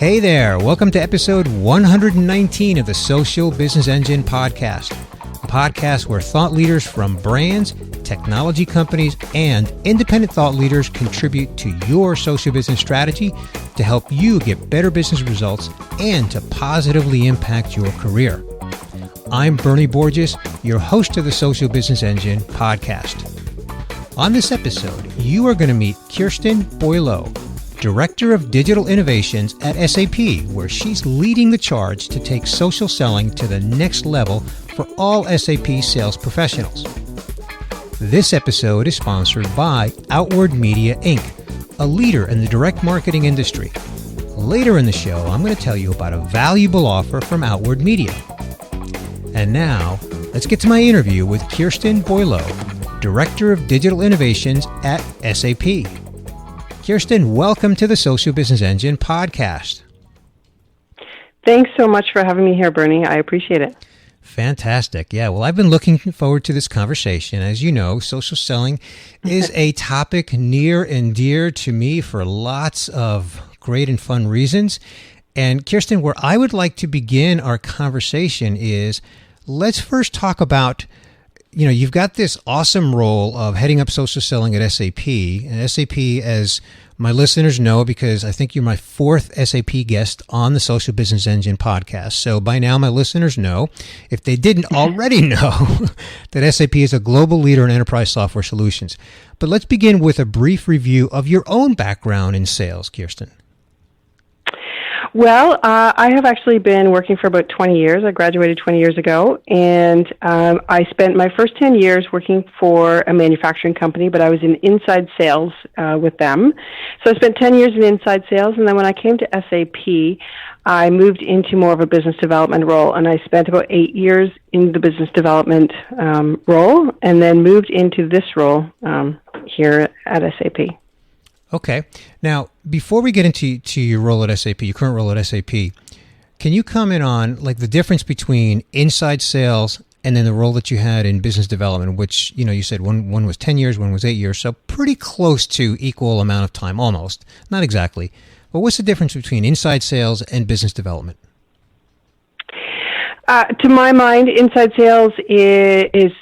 Hey there, welcome to episode 119 of the Social Business Engine podcast, a podcast where thought leaders from brands, technology companies, and independent thought leaders contribute to your social business strategy to help you get better business results and to positively impact your career. I'm Bernie Borges, your host of the Social Business Engine podcast. On this episode, you are going to meet Kirsten Boileau, Director of Digital Innovations at SAP, where she's leading the charge to take social selling to the next level for all SAP sales professionals. This episode is sponsored by Outward Media Inc., a leader in the direct marketing industry. Later in the show, I'm going to tell you about a valuable offer from Outward Media. And now, let's get to my interview with Kirsten Boileau, Director of Digital Innovations at SAP. Kirsten, welcome to the Social Business Engine podcast. Thanks so much for having me here, Bernie. I appreciate it. Fantastic. Yeah, well, I've been looking forward to this conversation. As you know, social selling is a topic near and dear to me for lots of great and fun reasons. And Kirsten, where I would like to begin our conversation is, let's first talk about, you've got this awesome role of heading up social selling at SAP. And SAP, as my listeners know, because I think you're my fourth SAP guest on the Social Business Engine podcast. So by now, my listeners know, if they didn't already know, that SAP is a global leader in enterprise software solutions. But let's begin with a brief review of your own background in sales, Kirsten. Well, I have actually been working for about 20 years. I graduated 20 years ago, and I spent my first 10 years working for a manufacturing company, but I was in inside sales with them. So I spent 10 years in inside sales, and then when I came to SAP, I moved into more of a business development role, and I spent about 8 years in the business development role, and then moved into this role here at SAP. Okay. Now, before we get into your role at SAP, your current role at SAP, can you comment on the difference between inside sales and then the role that you had in business development, which, you said one was 10 years, one was 8 years, so pretty close to equal amount of time, almost. Not exactly. But what's the difference between inside sales and business development? To my mind, inside sales is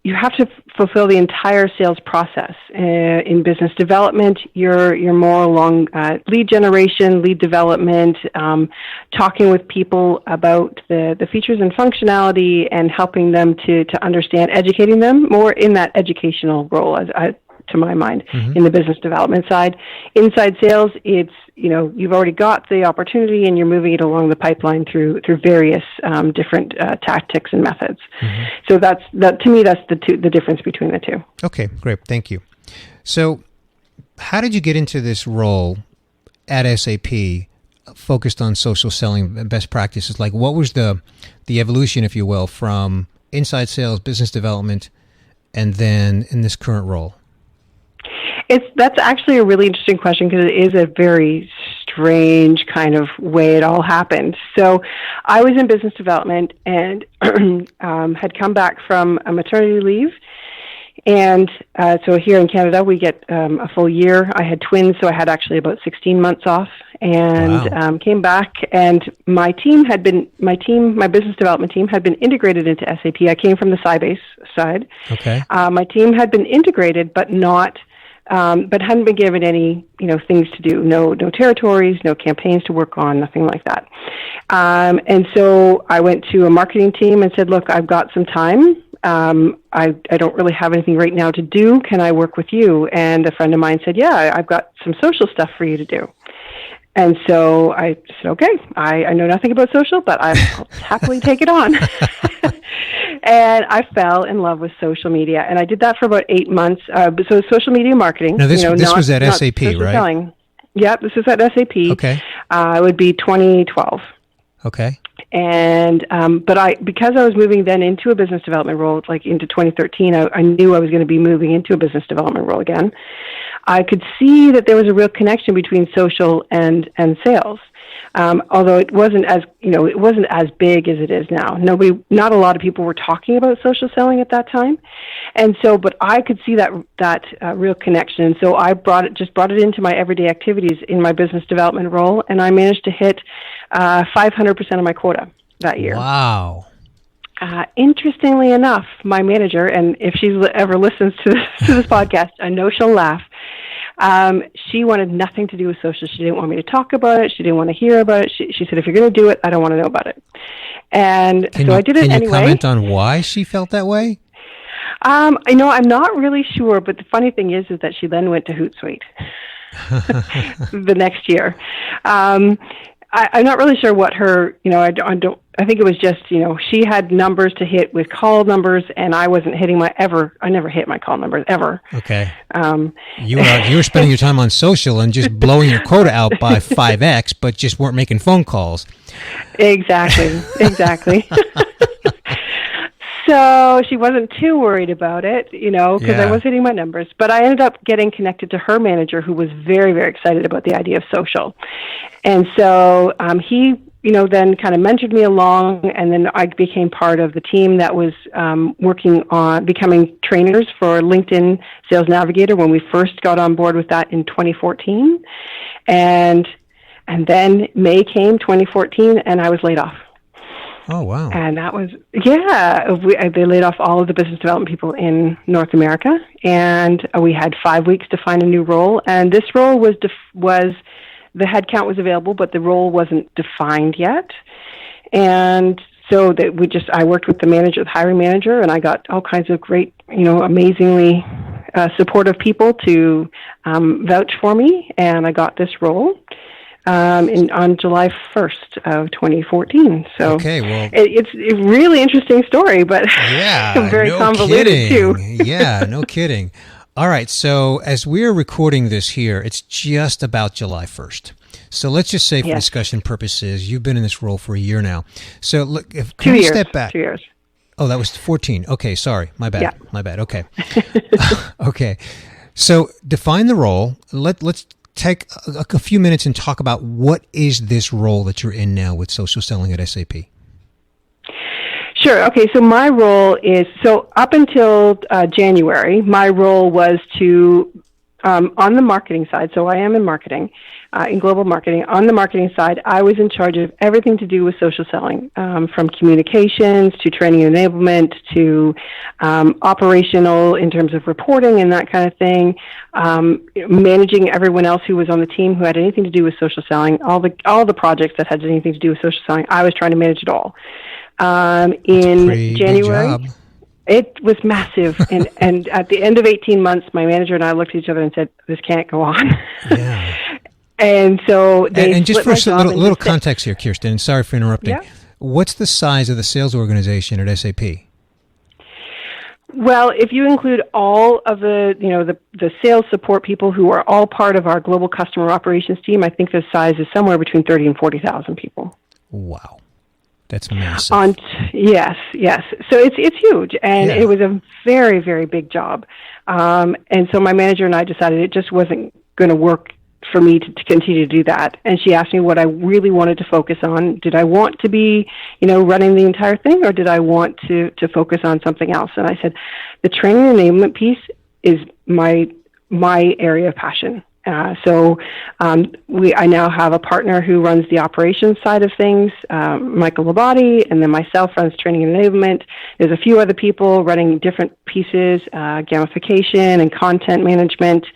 you have to fulfill the entire sales process. In business development, you're more along lead generation, lead development, talking with people about the features and functionality and helping them to understand, educating them more in that educational role, to my mind, in the business development side. Inside sales, it's, you've already got the opportunity and you're moving it along the pipeline through various different tactics and methods. So that to me, that's the difference between the two. Okay, great. Thank you. So how did you get into this role at SAP focused on social selling best practices? What was the evolution, if you will, from inside sales, business development, and then in this current role? That's actually a really interesting question because it is a very strange kind of way it all happened. So I was in business development and had come back from a maternity leave. And so here in Canada, we get a full year. I had twins, so I had actually about 16 months off. And came back, and my business development team had been integrated into SAP. I came from the Sybase side. Okay. My team had been integrated, but hadn't been given any, things to do. No territories, no campaigns to work on, nothing like that. And so I went to a marketing team and said, look, I've got some time. I don't really have anything right now to do. Can I work with you? And a friend of mine said, yeah, I've got some social stuff for you to do. And so I said, okay, I know nothing about social, but I'll happily take it on. And I fell in love with social media, and I did that for about 8 months. So social media marketing. Now this was at SAP, right? Selling. Yeah, this was at SAP. Okay. It would be 2012. Okay. And because I was moving then into a business development role, into 2013, I knew I was going to be moving into a business development role again. I could see that there was a real connection between social and sales. Although it wasn't as big as it is now. Not a lot of people were talking about social selling at that time. And so, but I could see that real connection. And so I brought it into my everyday activities in my business development role, and I managed to hit 500% of my quota that year. Wow. Interestingly enough, my manager, and if she ever listens to this podcast, I know she'll laugh. She wanted nothing to do with social. She didn't want me to talk about it. She didn't want to hear about it. She said, if you're going to do it, I don't want to know about it. And I did it anyway. Can you comment on why she felt that way? I'm not really sure, but the funny thing is that she then went to Hootsuite the next year. I'm not really sure what her, I think it was just, she had numbers to hit with call numbers, and I wasn't hitting I never hit my call numbers ever. Okay. You were spending your time on social and just blowing your quota out by 5x, but just weren't making phone calls. Exactly. So she wasn't too worried about it, because I was hitting my numbers. But I ended up getting connected to her manager, who was very, very excited about the idea of social. And so he, then kind of mentored me along, and then I became part of the team that was working on becoming trainers for LinkedIn Sales Navigator when we first got on board with that in 2014. And then May came, 2014, and I was laid off. Oh, wow. And that was, they laid off all of the business development people in North America, and we had 5 weeks to find a new role. And this role was the headcount was available, but the role wasn't defined yet. And so I worked with the hiring manager, and I got all kinds of great, amazingly supportive people to vouch for me, and I got this role. On July 1st of 2014. So okay, well, it's a really interesting story, but very convoluted too. Yeah, no kidding. All right, so as we're recording this here, it's just about July 1st. So let's just say for discussion purposes, you've been in this role for a year now. So look, can we step back? 2 years. Oh, that was 14. Okay, sorry. My bad. Yeah. My bad. Okay. Okay. So define the role. Let's take a few minutes and talk about what is this role that you're in now with social selling at SAP. Sure. Okay. So my role is, up until January, my role was to, on the marketing side, so I am in marketing, in global marketing. On the marketing side, I was in charge of everything to do with social selling, from communications to training and enablement to operational in terms of reporting and that kind of thing, managing everyone else who was on the team who had anything to do with social selling, all the projects that had anything to do with social selling. I was trying to manage it all. In January, it was massive. and at the end of 18 months, my manager and I looked at each other and said, this can't go on. Yeah. And so and just for a little context here, Kirsten, and sorry for interrupting. Yeah. What's the size of the sales organization at SAP? Well, if you include all of the sales support people who are all part of our global customer operations team, I think the size is somewhere between 30 and 40,000 people. Wow. That's massive. Yes. So it's huge, and it was a very, very big job. And so my manager and I decided it just wasn't going to work for me to continue to do that. And she asked me what I really wanted to focus on. Did I want to be, running the entire thing, or did I want to focus on something else? And I said, the training and enablement piece is my area of passion. I now have a partner who runs the operations side of things, Michael Labate, and then myself runs training and enablement. There's a few other people running different pieces, gamification and content management.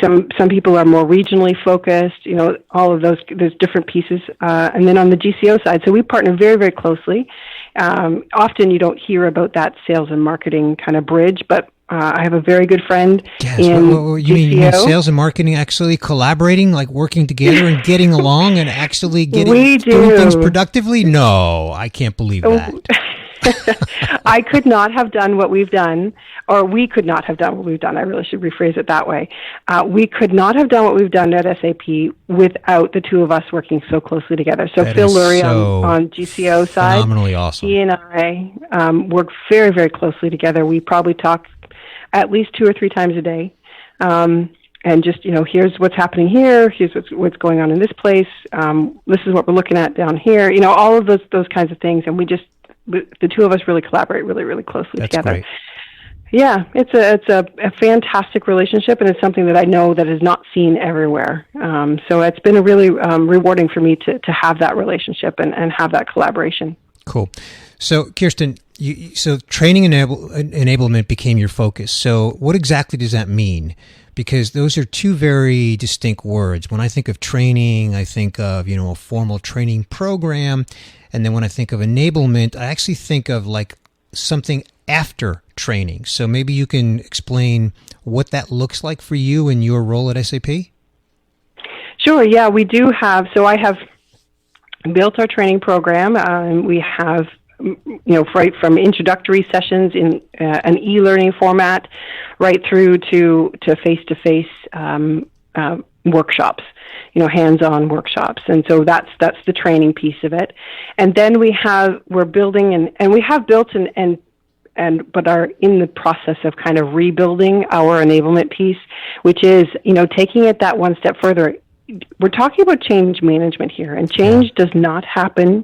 Some people are more regionally focused, all of those different pieces. And then on the GCO side, so we partner very, very closely. Often you don't hear about that sales and marketing kind of bridge, but I have a very good friend in GCO. You mean sales and marketing actually collaborating, like working together and getting along and actually doing things productively? No, I can't believe that. I could not have done what we've done, or we could not have done what we've done. I really should rephrase it that way. We could not have done what we've done at SAP without the two of us working so closely together. So that Phil Lurie on GCO side, phenomenally awesome. He and I work very, very closely together. We probably talk at least 2 or 3 times a day. and just, here's what's happening here, here's what's going on in this place, this is what we're looking at down here, all of those kinds of things. And the two of us really collaborate really, really closely together. Great. Yeah, it's a fantastic relationship, and it's something that I know that is not seen everywhere. So it's been a really rewarding for me to have that relationship and have that collaboration. Cool. So, Kirsten, so training and enablement became your focus. So what exactly does that mean? Because those are two very distinct words. When I think of training, I think of, a formal training program. And then when I think of enablement, I actually think of like something after training. So maybe you can explain what that looks like for you in your role at SAP? Sure. Yeah, we do have. So I have built our training program. We have, right from introductory sessions in an e-learning format, right through to face-to-face workshops, hands-on workshops. And so that's the training piece of it. And then we're building and we have built but are in the process of kind of rebuilding our enablement piece, which is, taking it that one step further. We're talking about change management here, and change does not happen.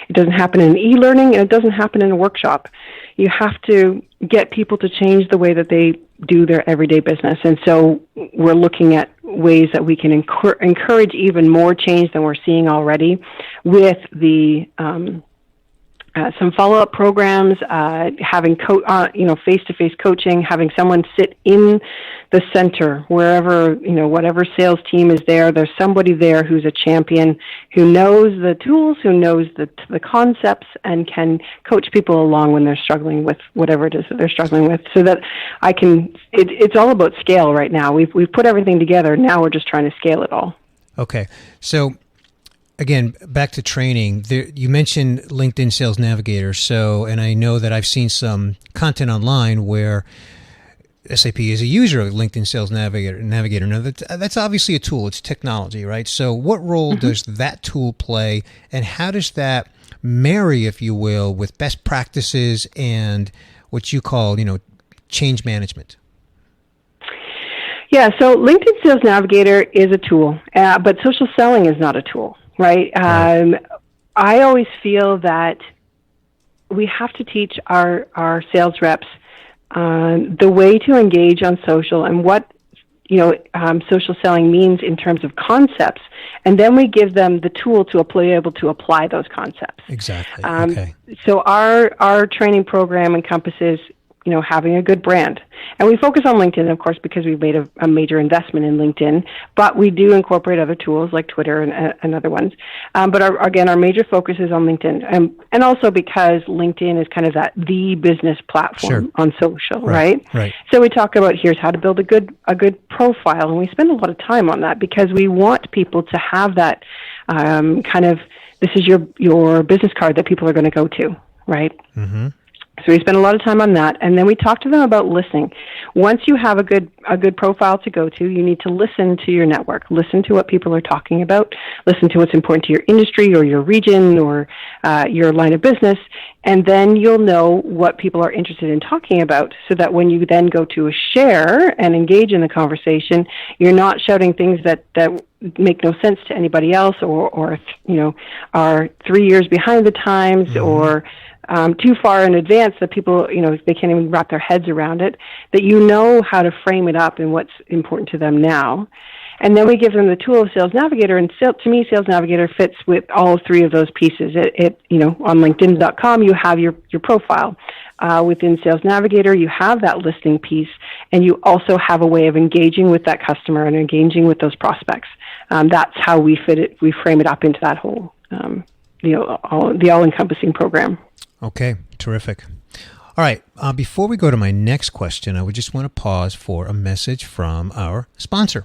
It doesn't happen in e-learning, and it doesn't happen in a workshop. You have to get people to change the way that they do their everyday business. And so we're looking at ways that we can encourage even more change than we're seeing already with the some follow-up programs, having face-to-face coaching, having someone sit in the center wherever, whatever sales team is there. There's somebody there who's a champion, who knows the tools, who knows the concepts, and can coach people along when they're struggling with whatever it is that they're struggling with. So that it's all about scale right now. We've put everything together. Now we're just trying to scale it all. Okay, so. Again, back to training, you mentioned LinkedIn Sales Navigator. And I know that I've seen some content online where SAP is a user of LinkedIn Sales Navigator. Now, that's obviously a tool. It's technology, right? So what role does that tool play, and how does that marry, if you will, with best practices and what you call, change management? Yeah, so LinkedIn Sales Navigator is a tool, but social selling is not a tool. Right. I always feel that we have to teach our sales reps the way to engage on social and what social selling means in terms of concepts, and then we give them the tool to be able to apply those concepts. Exactly. Okay. So our training program encompasses having a good brand. And we focus on LinkedIn, of course, because we've made a major investment in LinkedIn, but we do incorporate other tools like Twitter and other ones. But our major focus is on LinkedIn. And also because LinkedIn is kind of the business platform on social, right? Right. So we talk about here's how to build a good profile, and we spend a lot of time on that because we want people to have that this is your business card that people are going to go to, right? Mm-hmm. So we spend a lot of time on that, and then we talk to them about listening. Once you have a good profile to go to, you need to listen to your network, listen to what people are talking about, listen to what's important to your industry or your region or your line of business, and then you'll know what people are interested in talking about, so that when you then go to a share and engage in the conversation, you're not shouting things that make no sense to anybody else or are 3 years behind the times or too far in advance that people, they can't even wrap their heads around it, that how to frame it up and what's important to them now. And then we give them the tool of Sales Navigator, and to me, Sales Navigator fits with all three of those pieces. On LinkedIn.com, you have your profile. Within Sales Navigator, you have that listing piece, and you also have a way of engaging with that customer and engaging with those prospects. That's how we fit it. We frame it up into that whole, the all-encompassing program. Okay, terrific. All right, before we go to my next question, I would just want to pause for a message from our sponsor.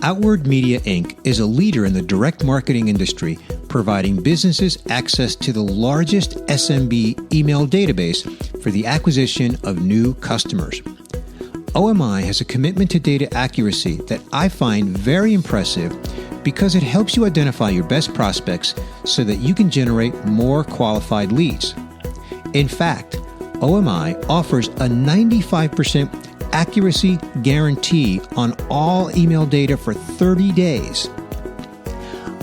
Outward Media Inc. is a leader in the direct marketing industry, providing businesses access to the largest SMB email database for the acquisition of new customers. OMI has a commitment to data accuracy that I find very impressive because it helps you identify your best prospects so that you can generate more qualified leads. In fact, OMI offers a 95% accuracy guarantee on all email data for 30 days.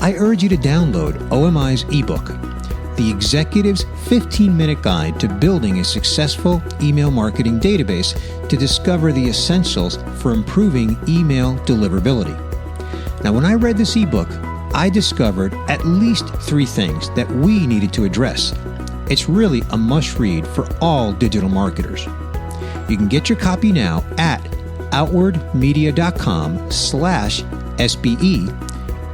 I urge you to download OMI's ebook, The Executive's 15-Minute Guide to Building a Successful Email Marketing Database, to discover the essentials for improving email deliverability. Now, when I read this ebook, I discovered at least 3 things that we needed to address. It's really a must-read for all digital marketers. You can get your copy now at outwardmedia.com/SBE,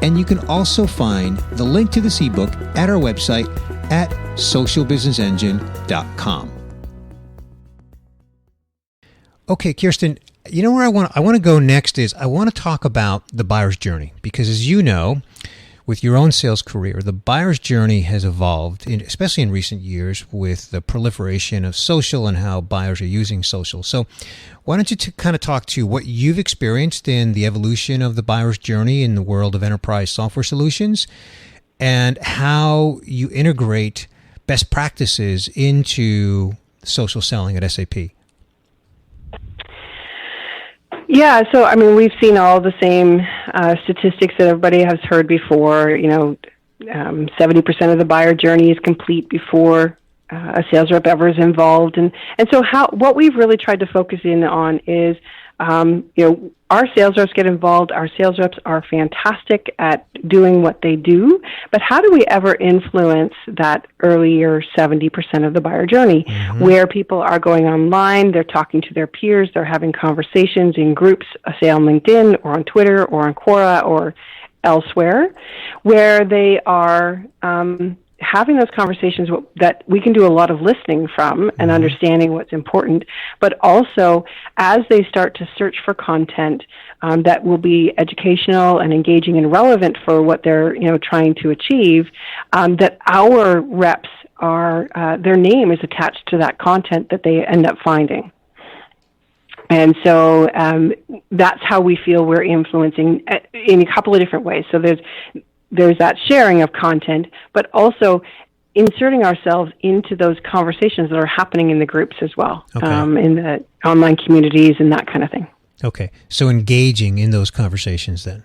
and you can also find the link to this ebook at our website at socialbusinessengine.com. Okay, Kirsten, you know where I want to go next is I want to talk about the buyer's journey, because as you know, with your own sales career, the buyer's journey has evolved, especially in recent years, with the proliferation of social and how buyers are using social. So why don't you kind of talk to what you've experienced in the evolution of the buyer's journey in the world of enterprise software solutions, and how you integrate best practices into social selling at SAP? Yeah, so I mean, we've seen all the same statistics that everybody has heard before. 70% of the buyer journey is complete before a sales rep ever is involved, and so what we've really tried to focus in on is, our sales reps get involved. Our sales reps are fantastic at doing what they do, but how do we ever influence that earlier 70% of the buyer journey, where people are going online, they're talking to their peers, they're having conversations in groups, say on LinkedIn or on Twitter or on Quora or elsewhere, where they are having those conversations that we can do a lot of listening from and understanding what's important, but also as they start to search for content that will be educational and engaging and relevant for what they're trying to achieve, that our reps are their name is attached to that content that they end up finding. And so that's how we feel we're influencing in a couple of different ways. So there's that sharing of content, but also inserting ourselves into those conversations that are happening in the groups as well, in the online communities and that kind of thing. Okay, so engaging in those conversations then.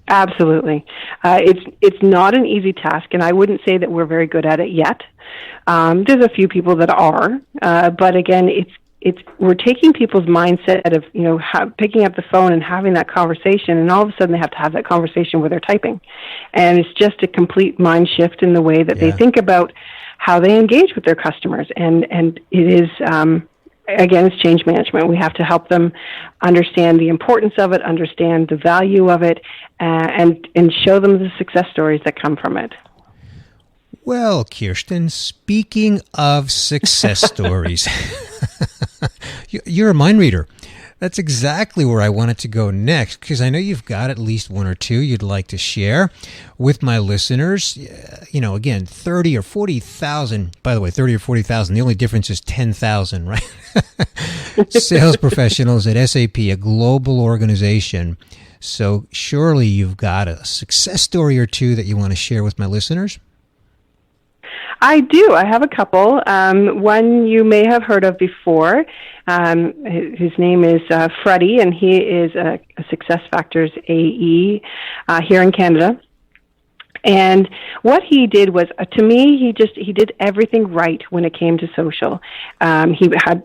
Absolutely. It's not an easy task, and I wouldn't say that we're very good at it yet. There's a few people that are, but again, we're taking people's mindset of picking up the phone and having that conversation, and all of a sudden they have to have that conversation where they're typing, and it's just a complete mind shift in the way that they think about how they engage with their customers, and it is again, it's change management. We have to help them understand the importance of it, understand the value of it, and show them the success stories that come from it. Well, Kirsten, speaking of success stories, you're a mind reader. That's exactly where I wanted to go next, because I know you've got at least one or two you'd like to share with my listeners. Again, 30 or 40,000, by the way, 30 or 40,000, the only difference is 10,000, right? Sales professionals at SAP, a global organization. So surely you've got a success story or two that you want to share with my listeners? I do. I have a couple. One you may have heard of before. His name is Freddie, and he is a SuccessFactors AE here in Canada. And what he did was, to me, he did everything right when it came to social. I'd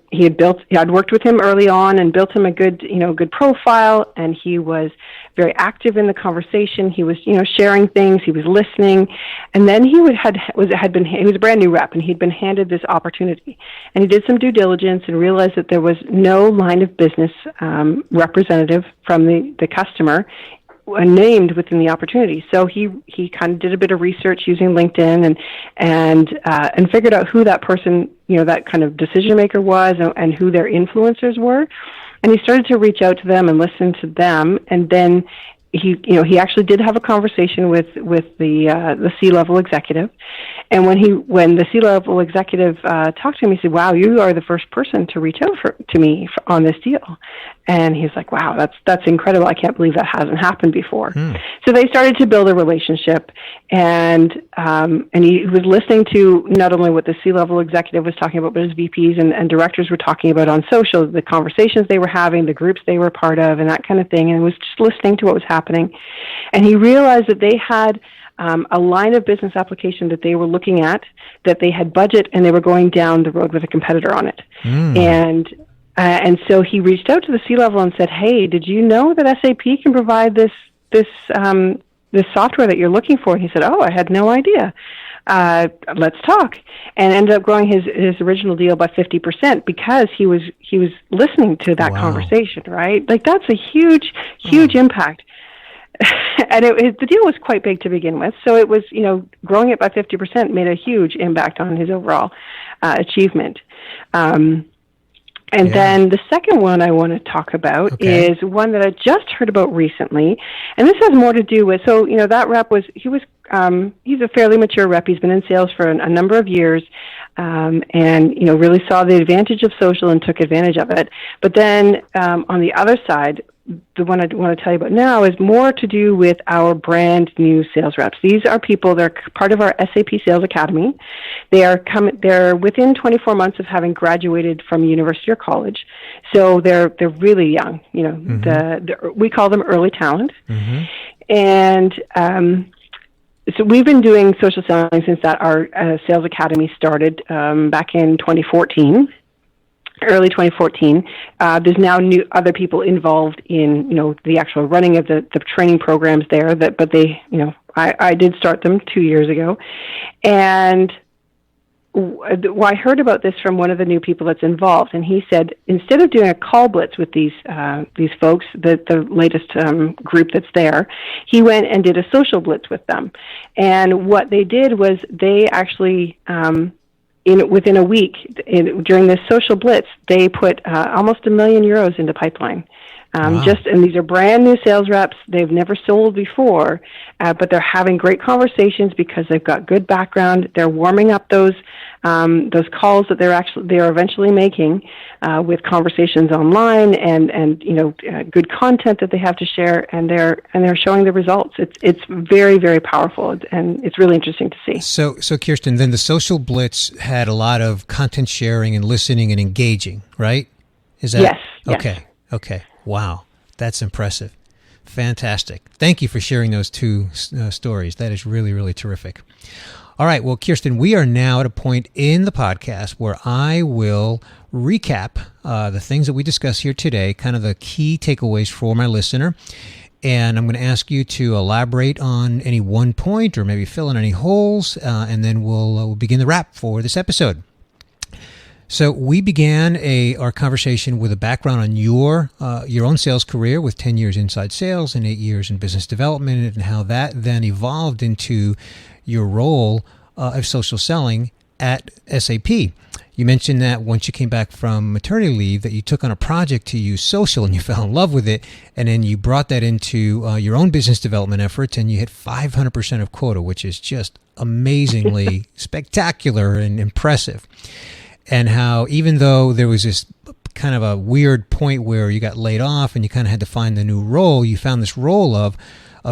worked with him early on and built him a good profile, and he was very active in the conversation. He was, sharing things. He was listening, and then he was a brand new rep, and he'd been handed this opportunity, and he did some due diligence and realized that there was no line of business representative from the customer named within the opportunity. So he kind of did a bit of research using LinkedIn and figured out who that person, that kind of decision maker was, and who their influencers were. And he started to reach out to them and listen to them. And then he actually did have a conversation with the C-level executive, and when the C-level executive talked to him, he said, "Wow, you are the first person to reach out to me on this deal," and he's like, "Wow, that's incredible! I can't believe that hasn't happened before." So they started to build a relationship, and he was listening to not only what the C-level executive was talking about, but his VPs and directors were talking about on social, the conversations they were having, the groups they were part of, and that kind of thing, and was just listening to what was happening. And he realized that they had a line of business application that they were looking at, that they had budget, and they were going down the road with a competitor on it. And so he reached out to the C-level and said, "Hey, did you know that SAP can provide this software that you're looking for?" And he said, "Oh, I had no idea. Let's talk." And ended up growing his original deal by 50% because he was listening to that conversation, right? Like, that's a huge impact. And the deal was quite big to begin with, so it was, growing it by 50% made a huge impact on his overall achievement. Then the second one I want to talk about is one that I just heard about recently, and this has more to do with, that rep he's a fairly mature rep. He's been in sales for a number of years, and really saw the advantage of social and took advantage of it. But then on the other side, the one I want to tell you about now is more to do with our brand new sales reps. These are people, they're part of our SAP Sales Academy. They're within 24 months of having graduated from university or college. So they're really young. We call them early talent. And so we've been doing social selling since our Sales Academy started back in 2014. Early 2014. There's now other people involved in, the actual running of the training programs there. But they, I did start them 2 years ago, and I heard about this from one of the new people that's involved, and he said instead of doing a call blitz with these folks, the latest group that's there, he went and did a social blitz with them. And what they did was they actually within a week, during this social blitz, they put almost €1 million into pipeline. And these are brand new sales reps. They've never sold before, but they're having great conversations because they've got good background. They're warming up those calls that they're eventually making with conversations online and good content that they have to share, and they're showing the results. It's very, very powerful, and it's really interesting to see. So Kirsten, then the social blitz had a lot of content sharing and listening and engaging, right? Is that Yes. Okay. Wow, that's impressive. Fantastic. Thank you for sharing those two stories. That is really, really terrific. All right, well, Kirsten, we are now at a point in the podcast where I will recap the things that we discussed here today, kind of the key takeaways for my listener. And I'm going to ask you to elaborate on any one point or maybe fill in any holes, and then we'll begin the wrap for this episode. So we began our conversation with a background on your own sales career with 10 years inside sales and 8 years in business development, and how that then evolved into your role of social selling at SAP. You mentioned that once you came back from maternity leave that you took on a project to use social and you fell in love with it, and then you brought that into your own business development efforts, and you hit 500% of quota, which is just amazingly spectacular and impressive. And how even though there was this kind of a weird point where you got laid off and you kind of had to find the new role, you found this role of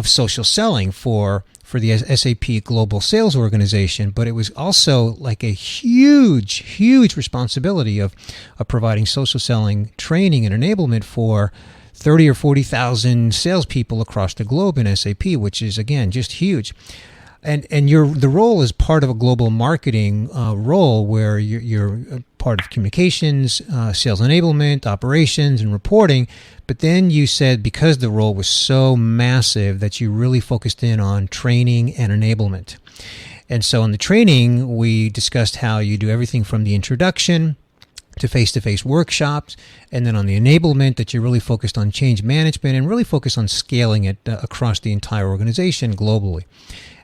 social selling for the SAP Global Sales Organization. But it was also like a huge responsibility of providing social selling training and enablement for 30 or 40,000 salespeople across the globe in SAP, which is, again, just huge. And the role is part of a global marketing role where you're part of communications, sales enablement, operations, and reporting. But then you said because the role was so massive that you really focused in on training and enablement. And so in the training, we discussed how you do everything from the introduction to face-to-face workshops, and then on the enablement that you're really focused on change management and really focused on scaling it across the entire organization globally.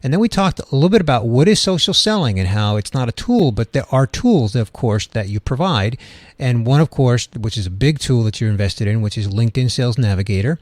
And then we talked a little bit about what is social selling and how it's not a tool, but there are tools, of course, that you provide. And one, of course, which is a big tool that you're invested in, which is LinkedIn Sales Navigator.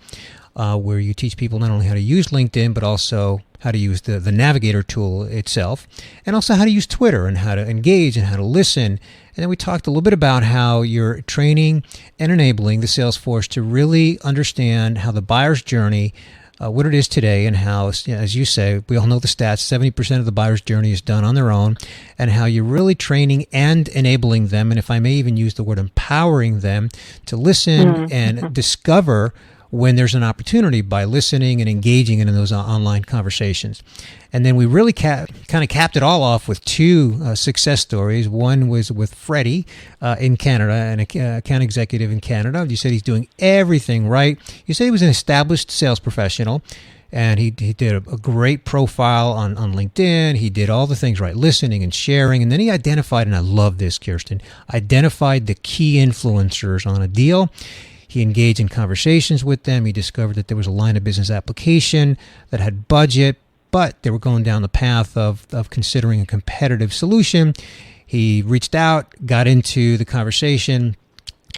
where you teach people not only how to use LinkedIn, but also how to use the Navigator tool itself, and also how to use Twitter and how to engage and how to listen. And then we talked a little bit about how you're training and enabling the sales force to really understand how the buyer's journey, what it is today, and how, as you say, we all know the stats, 70% of the buyer's journey is done on their own, and how you're really training and enabling them, and if I may even use the word empowering them, to listen and discover when there's an opportunity by listening and engaging in those online conversations. And then we really kind of capped it all off with two success stories. One was with Freddie in Canada, an account executive in Canada. You said he's doing everything right. You said he was an established sales professional, and he did a great profile on LinkedIn. He did all the things right, listening and sharing. And then he identified, and I love this, Kirsten, identified the key influencers on a deal. He engaged in conversations with them. He discovered that there was a line of business application that had budget, but they were going down the path of considering a competitive solution. He reached out, got into the conversation,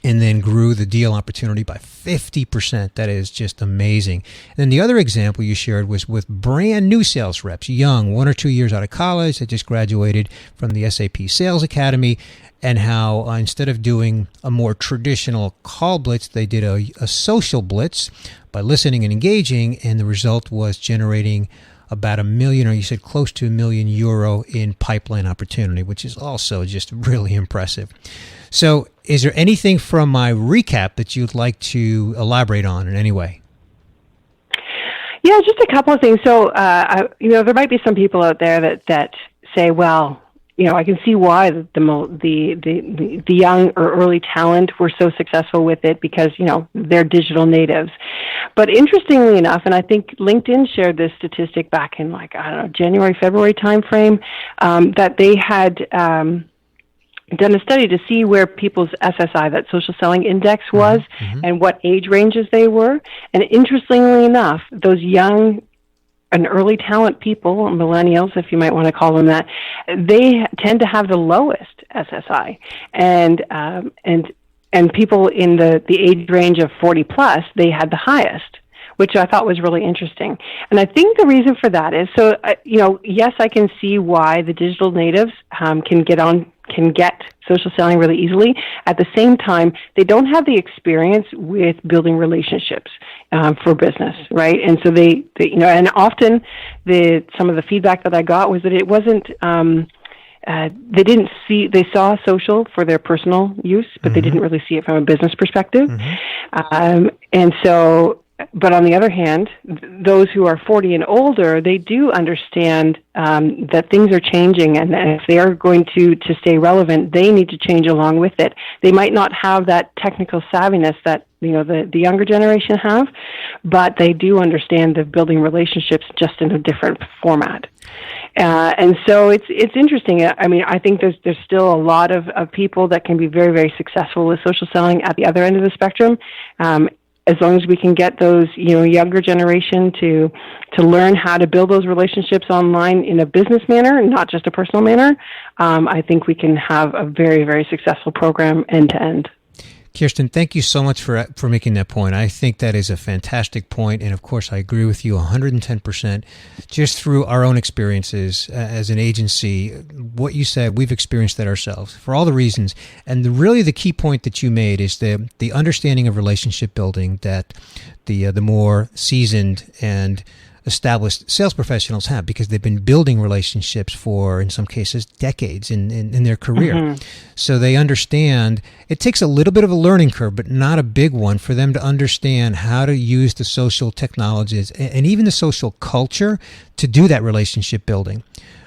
and then grew the deal opportunity by 50%. That is just amazing. And then the other example you shared was with brand new sales reps, young, 1 or 2 years out of college, that just graduated from the SAP Sales Academy, and how instead of doing a more traditional call blitz, they did a social blitz by listening and engaging, and the result was generating about €1 million, or you said close to €1 million in pipeline opportunity, which is also just really impressive. So is there anything from my recap that you'd like to elaborate on in any way? Yeah, just a couple of things. So, there might be some people out there that say, well, I can see why the young or early talent were so successful with it because, they're digital natives. But interestingly enough, and I think LinkedIn shared this statistic back in January, February timeframe, that they had done a study to see where people's SSI, that social selling index, was, and what age ranges they were. And interestingly enough, those young and early talent people, millennials, if you might want to call them that, they tend to have the lowest SSI, and people in the age range of 40 plus, they had the highest, which I thought was really interesting. And I think the reason for that is, yes, I can see why the digital natives can get social selling really easily. At the same time, they don't have the experience with building relationships for business, right? And so they and often some of the feedback that I got was that it wasn't. They saw social for their personal use, but they didn't really see it from a business perspective. But on the other hand, those who are 40 and older, they do understand that things are changing, and if they are going to stay relevant, they need to change along with it. They might not have that technical savviness that the younger generation have, but they do understand the building relationships just in a different format. And so it's interesting. I mean, I think there's still a lot of people that can be very, very successful with social selling at the other end of the spectrum. As long as we can get those, younger generation to learn how to build those relationships online in a business manner, not just a personal manner, I think we can have a very, very successful program end to end. Kirsten, thank you so much for making that point. I think that is a fantastic point, and of course I agree with you 110%. Just through our own experiences as an agency, what you said, we've experienced that ourselves for all the reasons. And really the key point that you made is the understanding of relationship building that the more seasoned and established sales professionals have, because they've been building relationships for, in some cases, decades in their career. So they understand it takes a little bit of a learning curve, but not a big one, for them to understand how to use the social technologies and even the social culture to do that relationship building.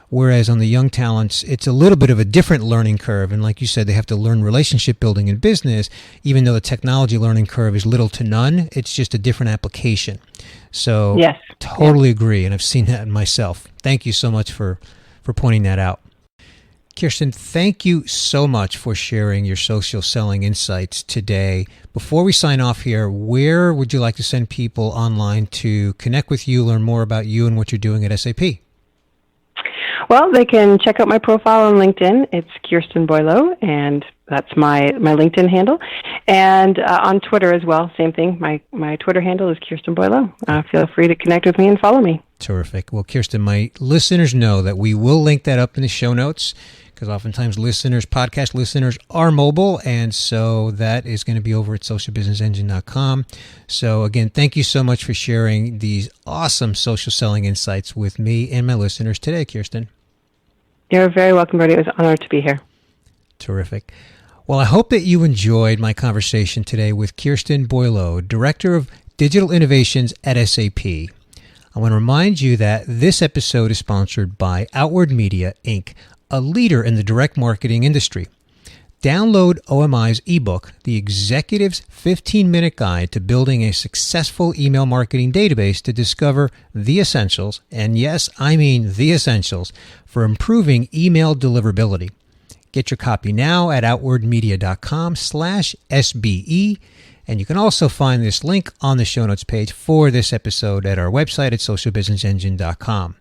Whereas on the young talents, it's a little bit of a different learning curve. And like you said, they have to learn relationship building in business, even though the technology learning curve is little to none. It's just a different application. So yes, totally agree. And I've seen that in myself. Thank you so much for pointing that out. Kirsten, thank you so much for sharing your social selling insights today. Before we sign off here, where would you like to send people online to connect with you, learn more about you and what you're doing at SAP? Well, they can check out my profile on LinkedIn. It's Kirsten Boileau, and that's my LinkedIn handle. And on Twitter as well, same thing. My Twitter handle is Kirsten Boileau. Feel free to connect with me and follow me. Terrific. Well, Kirsten, my listeners know that we will link that up in the show notes, because oftentimes podcast listeners are mobile, and so that is going to be over at socialbusinessengine.com. So again, thank you so much for sharing these awesome social selling insights with me and my listeners today, Kirsten. You're very welcome, Bertie. It was an honor to be here. Terrific. Well, I hope that you enjoyed my conversation today with Kirsten Boileau, Director of Digital Innovations at SAP. I want to remind you that this episode is sponsored by Outward Media, Inc., a leader in the direct marketing industry. Download OMI's ebook, The Executive's 15-Minute Guide to Building a Successful Email Marketing Database, to discover the essentials, and yes, I mean the essentials, for improving email deliverability. Get your copy now at outwardmedia.com/SBE, and you can also find this link on the show notes page for this episode at our website at socialbusinessengine.com.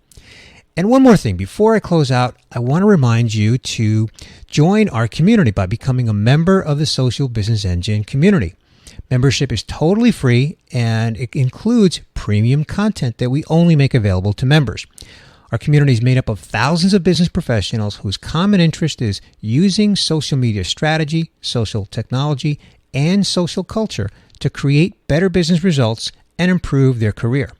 And one more thing, before I close out, I want to remind you to join our community by becoming a member of the Social Business Engine community. Membership is totally free, and it includes premium content that we only make available to members. Our community is made up of thousands of business professionals whose common interest is using social media strategy, social technology, and social culture to create better business results and improve their career.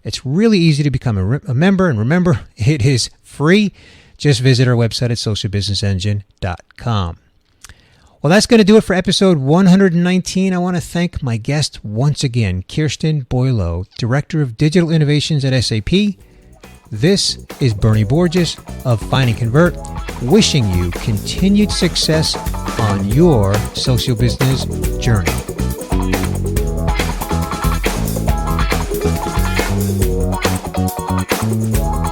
It's really easy to become a member, and remember, it is free. Just visit our website at socialbusinessengine.com. Well, that's going to do it for episode 119. I want to thank my guest once again, Kirsten Boileau, Director of Digital Innovations at SAP. This is Bernie Borges of Find and Convert, wishing you continued success on your social business journey. Thank you.